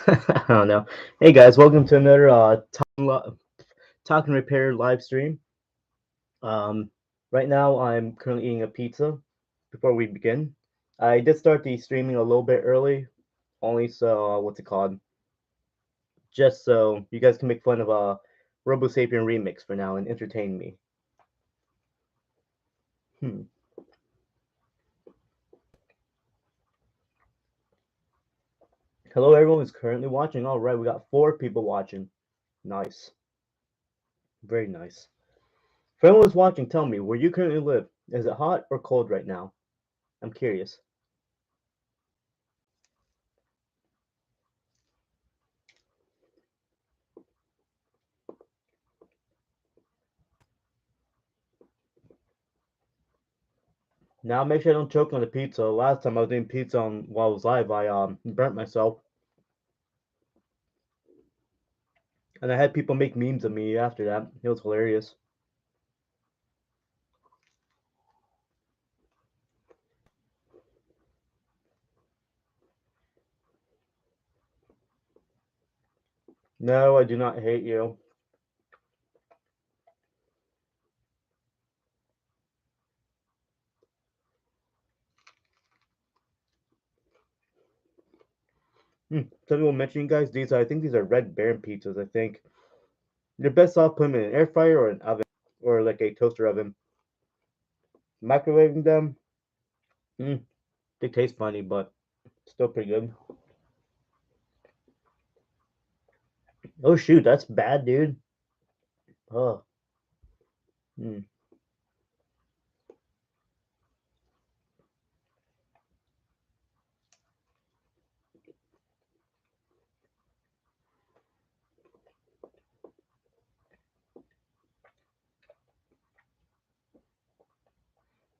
I don't know. Hey guys, welcome to another Talk and Repair live stream. Um, right now I'm currently eating a pizza. Before we begin, I did start the streaming a little bit early, only so what's it called? Just so you guys can make fun of a Robo Sapien remix for now and entertain me. Hmm. Hello, everyone who's currently watching. All right, we got 4 people watching. Nice, very nice. For anyone who's watching, tell me where you currently live. Is it hot or cold right now? I'm curious. Now make sure I don't choke on the pizza. Last time I was doing pizza while I was live, I burnt myself, and I had people make memes of me after that. It was hilarious. No, I do not hate you. Some people mentioning guys, I think these are Red Baron pizzas. I think they're best off putting them in an air fryer or an oven or like a toaster oven. Microwaving them, mm, they taste funny, but still pretty good. Oh shoot, that's bad, dude. Oh, mm.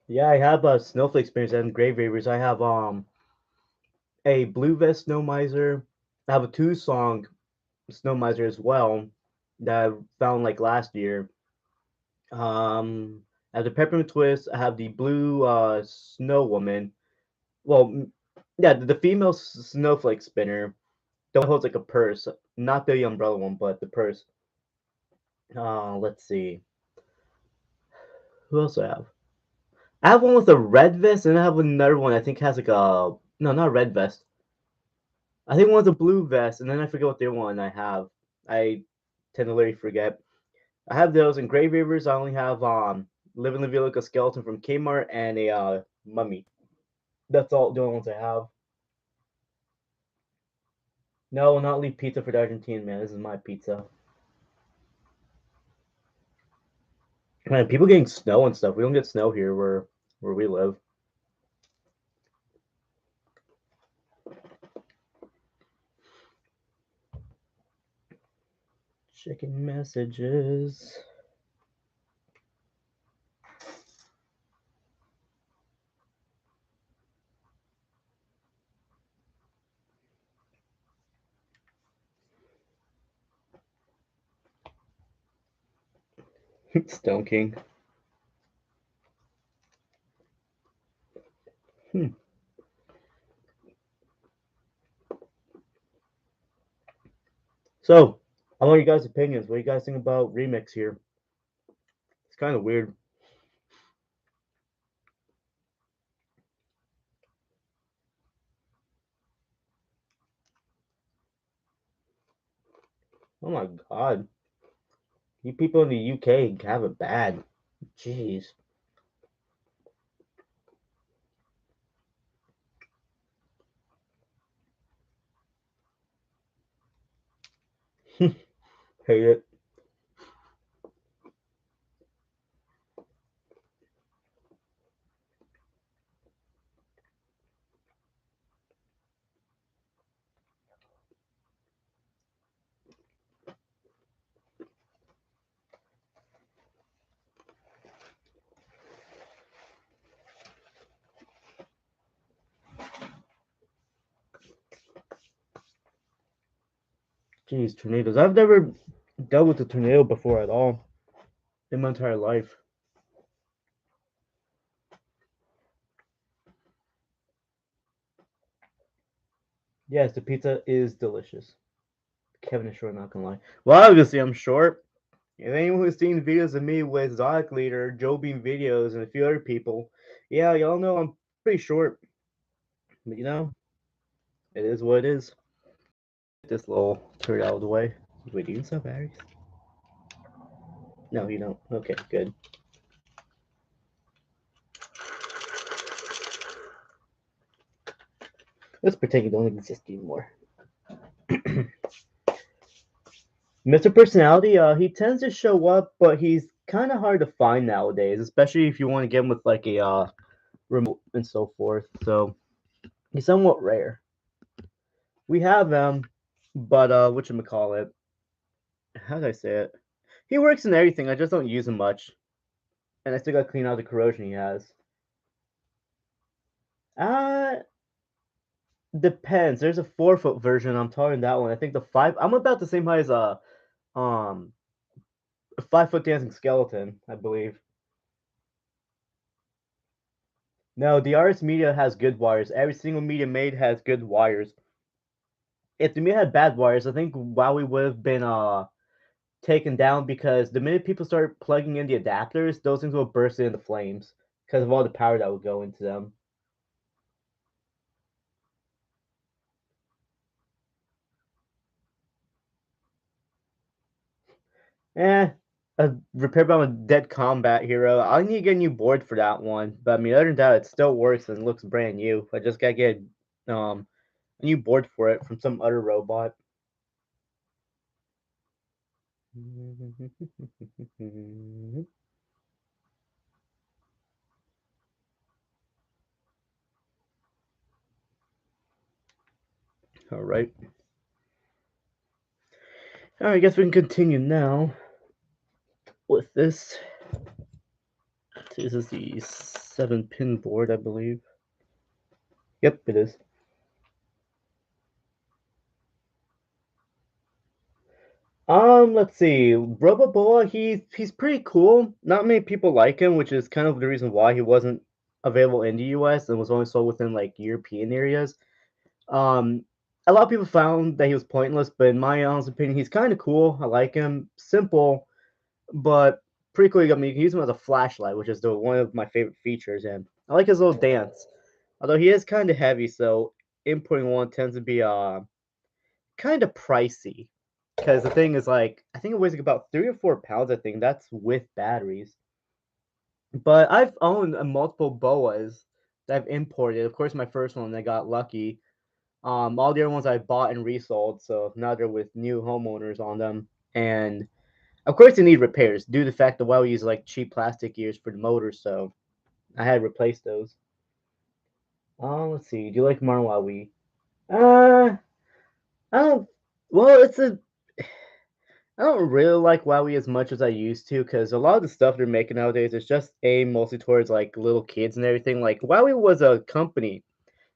Yeah, I have a snowflake experience and grave ravers. I have a Blue Vest Snow Miser. I have a 2 song Snow Miser as well that I found like last year. Um, as a peppermint twist, I have the blue Snow Woman. Well, yeah, the female snowflake spinner. The one that holds like a purse, not the umbrella one, but the purse. Let's see. Who else do I have? I have one with a red vest, and I have another one I think has like a no, not a red vest. I think one's a blue vest, and then I forget what the other one I have. I tend to literally forget. I have those in Grave Reavers. I only have Living La Vida like a skeleton from Kmart and a mummy. That's all the only ones I have. No, I will not leave pizza for the Argentine man. This is my pizza. Man, people getting snow and stuff. We don't get snow here where we live. Checking messages. Stone King. Hmm. So, I want you guys' opinions. What do you guys think about remix here? It's kind of weird. Oh my god. You people in the UK have it bad. Jeez. Hate it. Jeez, tornadoes. I've never dealt with a tornado before at all in my entire life. Yes, the pizza is delicious. Kevin is short, not gonna lie. Well, obviously I'm short. If anyone who's seen videos of me with Zodiac Leader, Joe Beam videos, and a few other people, yeah, y'all know I'm pretty short. But it is what it is. Get this little turd out of the way. Wait, do you sell batteries? No, you don't. Okay, good. Let's pretend you don't exist anymore. Mr. Personality, he tends to show up, but he's kind of hard to find nowadays, especially if you want to get him with like a remote and so forth. So he's somewhat rare. We have them, but whatchamacallit? How do I say it? He works in everything. I just don't use him much, and I still got to clean out the corrosion he has. Uh Depends. There's a 4 foot version. I'm talking that one. I think the five. I'm about the same height as um a 5 foot dancing skeleton, I believe. No, the RS Media has good wires. Every single media made has good wires. If the media had bad wires, I think Wowie would have been taken down because the minute people start plugging in the adapters, those things will burst into flames because of all the power that would go into them. Eh, a repair by a dead combat hero. I need to get a new board for that one, but I mean, other than that, it still works and looks brand new. I just gotta get a new board for it from some other robot. All right. All right. I guess we can continue now with this. This is the 7-pin board, I believe. Yep, it is. Let's see. Roboboa, he's pretty cool. Not many people like him, which is kind of the reason why he wasn't available in the US and was only sold within like European areas. Um, a lot of people found that he was pointless, but in my honest opinion, he's kind of cool. I like him. Simple, but pretty cool. I mean, you can use him as a flashlight, which is one of my favorite features, and I like his little dance. Although he is kind of heavy, so importing one tends to be kind of pricey. Because the thing is, like, I think it weighs like about 3 or 4 pounds. I think that's with batteries. But I've owned multiple boas that I've imported. Of course, my first one I got lucky. All the other ones I bought and resold, so now they're with new homeowners on them. And of course, they need repairs due to the fact that well, we use like cheap plastic gears for the motors, so I had to replace those. Let's see. Do you like Marwawi? Uh, I don't. Well, I don't really like WoWie as much as I used to because a lot of the stuff they're making nowadays is just aimed mostly towards like little kids and everything. Like WoWie was a company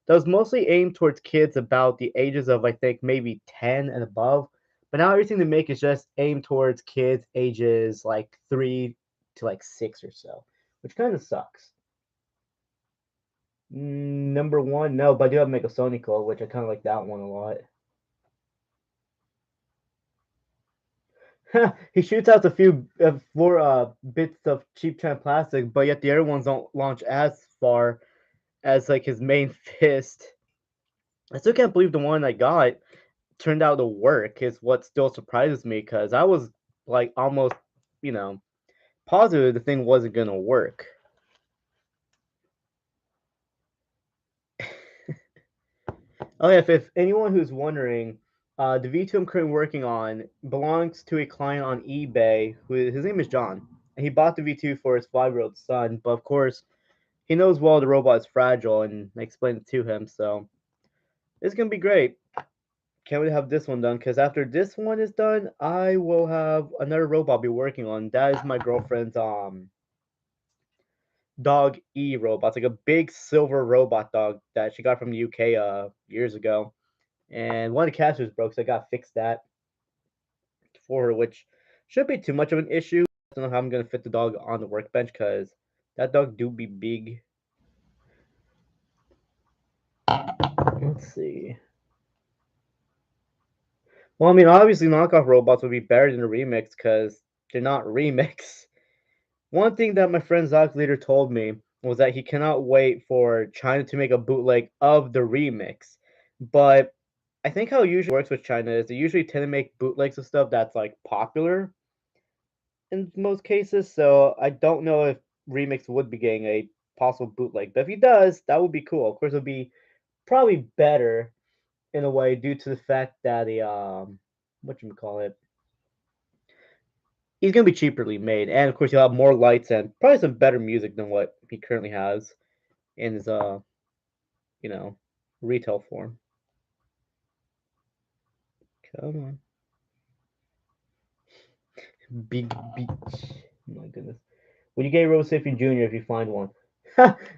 that was mostly aimed towards kids about the ages of I think maybe 10 and above. But now everything they make is just aimed towards kids ages like 3 to like 6 or so, which kind of sucks. Number one, no, but I do have Megasonical, which I kind of like that one a lot. He shoots out a few 4 bits of cheap China plastic, but yet the other ones don't launch as far as like his main fist. I still can't believe the one I got turned out to work. Is what still surprises me because I was like almost, you know, positive the thing wasn't gonna work. Oh yeah, if anyone who's wondering, the V2 I'm currently working on belongs to a client on eBay who his name is John. And he bought the V2 for his 5-year-old son, but of course he knows well the robot is fragile, and I explained it to him. So it's gonna be great. Can't wait to have this one done because after this one is done, I will have another robot I'll be working on. That is my girlfriend's dog E robot. It's like a big silver robot dog that she got from the UK years ago. And one of the casters broke, so I got to fix that for her, which shouldn't be too much of an issue. I don't know how I'm gonna fit the dog on the workbench because that dog do be big. Let's see. Well, I mean, obviously, knockoff robots would be better than a remix because they're not remix. One thing that my friend Zach Leader told me was that he cannot wait for China to make a bootleg of the remix. But I think how it usually works with China is they usually tend to make bootlegs of stuff that's like popular in most cases. So I don't know if remix would be getting a possible bootleg. But if he does, that would be cool. Of course, it would be probably better in a way due to the fact that the what you call it, he's gonna be cheaperly made, and of course he'll have more lights and probably some better music than what he currently has in his you know retail form. Come on, big beach. Oh my goodness. Would you get a Robosapian Jr. if you find one?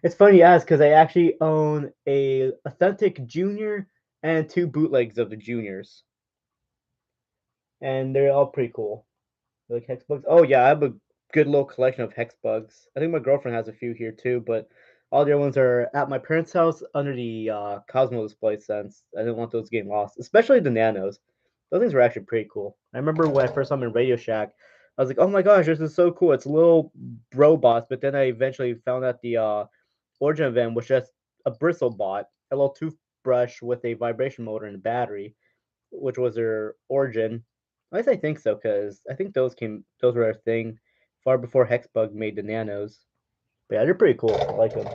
It's funny you ask because I actually own a authentic Junior and two bootlegs of the Juniors, and they're all pretty cool. Like hex bugs. Oh yeah, I have a good little collection of hex bugs. I think my girlfriend has a few here too, but all the other ones are at my parents' house under the Cosmo display since I didn't want those getting lost, especially the nanos. Those things were actually pretty cool. I remember when I first saw them in Radio Shack, I was like, "Oh my gosh, this is so cool! It's little robots." But then I eventually found out the origin of them was just a bristle bot, a little toothbrush with a vibration motor and a battery, which was their origin. At least I think so, because I think those were a thing far before Hexbug made the nanos. But yeah, they're pretty cool. I like them.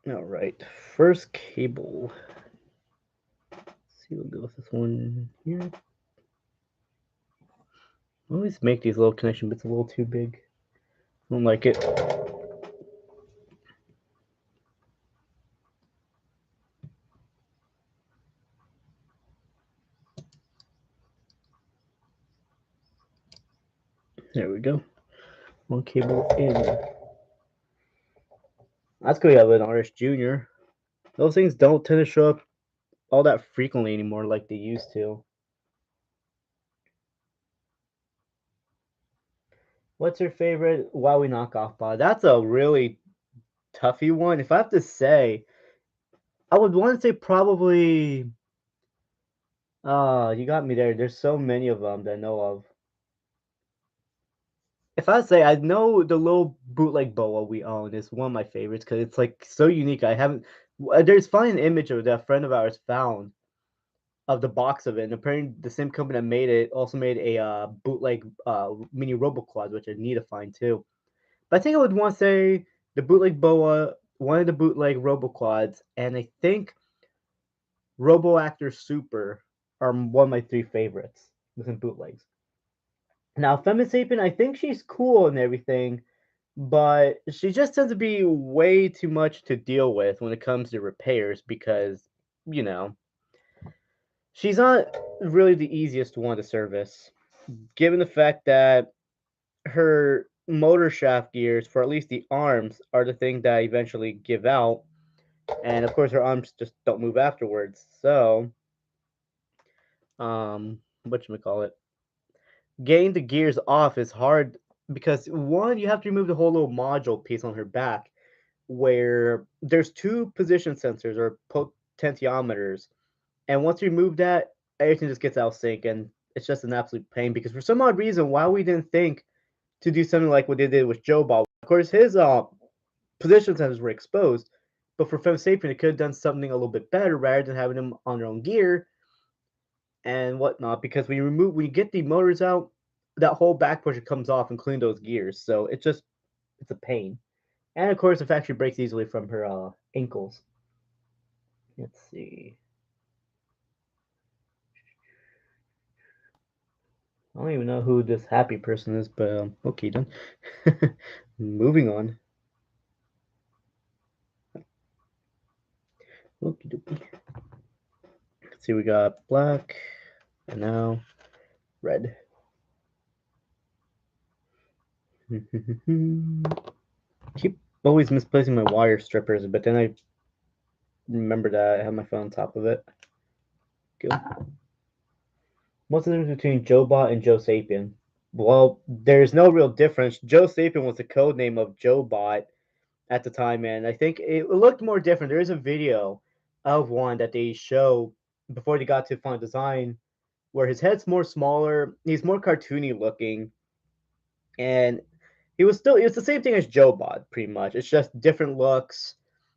All right, first cable. Let's see, we'll go with this one here. I always make these little connection bits a little too big. I don't like it. There we go. One cable in. That's good. We have an RS Junior. Those things don't tend to show up all that frequently anymore like they used to. What's your favorite Wowie knockoff bot? That's a really toughy one. If I have to say, I would want to say probably. You got me there. There's so many of them that I know of. If I say I know the little bootleg boa we own is one of my favorites because it's like so unique. I haven't. There's finally an image of that a friend of ours found of the box of it, and apparently the same company that made it also made a bootleg mini RoboQuad, which I need to find too. But I think I would want to say the bootleg boa, one of the bootleg RoboQuads, and I think RoboActor Super are one of my three favorites within bootlegs. Now, Femisapien, I think she's cool and everything, but she just tends to be way too much to deal with when it comes to repairs because, you know, she's not really the easiest one to service, given the fact that her motor shaft gears for at least the arms are the thing that eventually give out, and of course her arms just don't move afterwards. So, what you call it? Getting the gears off is hard because one, you have to remove the whole little module piece on her back, where there's two position sensors or potentiometers, and once you remove that, everything just gets out of sync, and it's just an absolute pain. Because for some odd reason, why we didn't think to do something like what they did with Joe Ball. Of course, his position sensors were exposed, but for Fem Sapien, it could have done something a little bit better rather than having them on their own gear and whatnot. Because when you get the motors out, that whole back portion comes off, including those gears. So it's a pain. And of course, the factory breaks easily from her ankles. Let's see. I don't even know who this happy person is, but okay, then. Moving on. Okie dokie. Let's see, we got black, and now red. Keep always misplacing my wire strippers, but then I remember that I have my phone on top of it. Go. What's the difference between Joebot and Joe Sapien? Well, there's no real difference. Joe Sapien was the code name of Joebot, at the time, and I think it looked more different. There is a video of one that they show before they got to Final Design where his head's more smaller, he's more cartoony looking, and it's the same thing as Joe-Bot, pretty much. It's just different looks,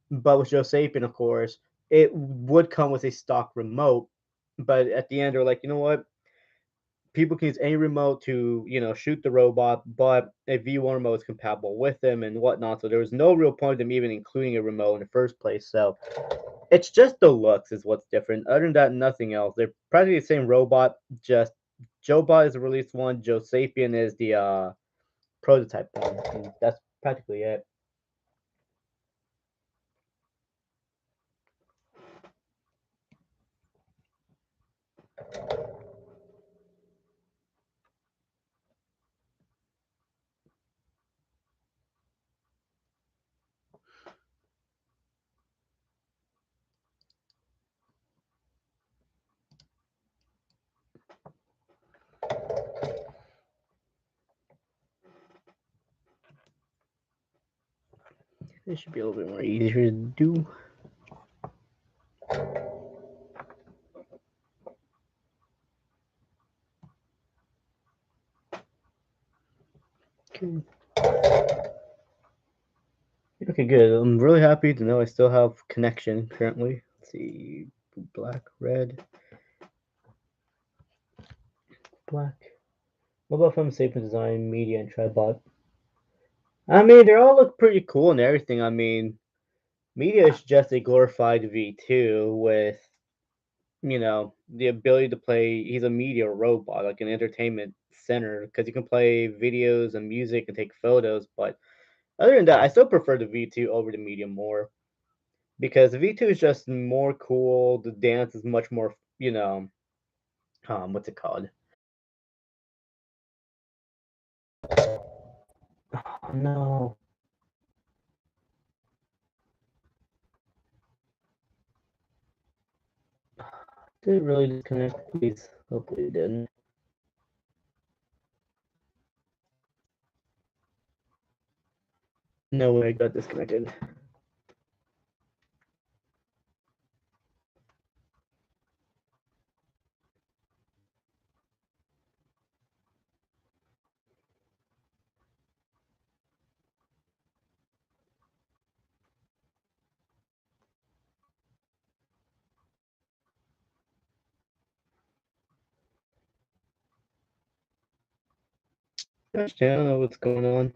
but with Joe Sapien, of course, it would come with a stock remote. But at the end, they're like, you know what? People can use any remote to, shoot the robot, but a V1 remote is compatible with them and whatnot. So there was no real point of them even including a remote in the first place. So it's just the looks is what's different. Other than that, nothing else. They're practically the same robot. Just Joe-Bot is the released one. Joe Sapien is the prototype one. And that's practically it. It should be a little bit more easier to do. Okay. Okay, good. I'm really happy to know I still have connection currently. Let's see, black, red, black. Mobile phone Sapien design, media, and tripod. I mean, they all look pretty cool and everything. I mean, media is just a glorified V2 with, the ability to play. He's a media robot, like an entertainment center, because you can play videos and music and take photos. But other than that, I still prefer the V2 over the media more because the V2 is just more cool. The dance is much more, what's it called? Oh, no. Did it really disconnect? Please. Hopefully it didn't. No way I got disconnected. Gosh, I don't know what's going on.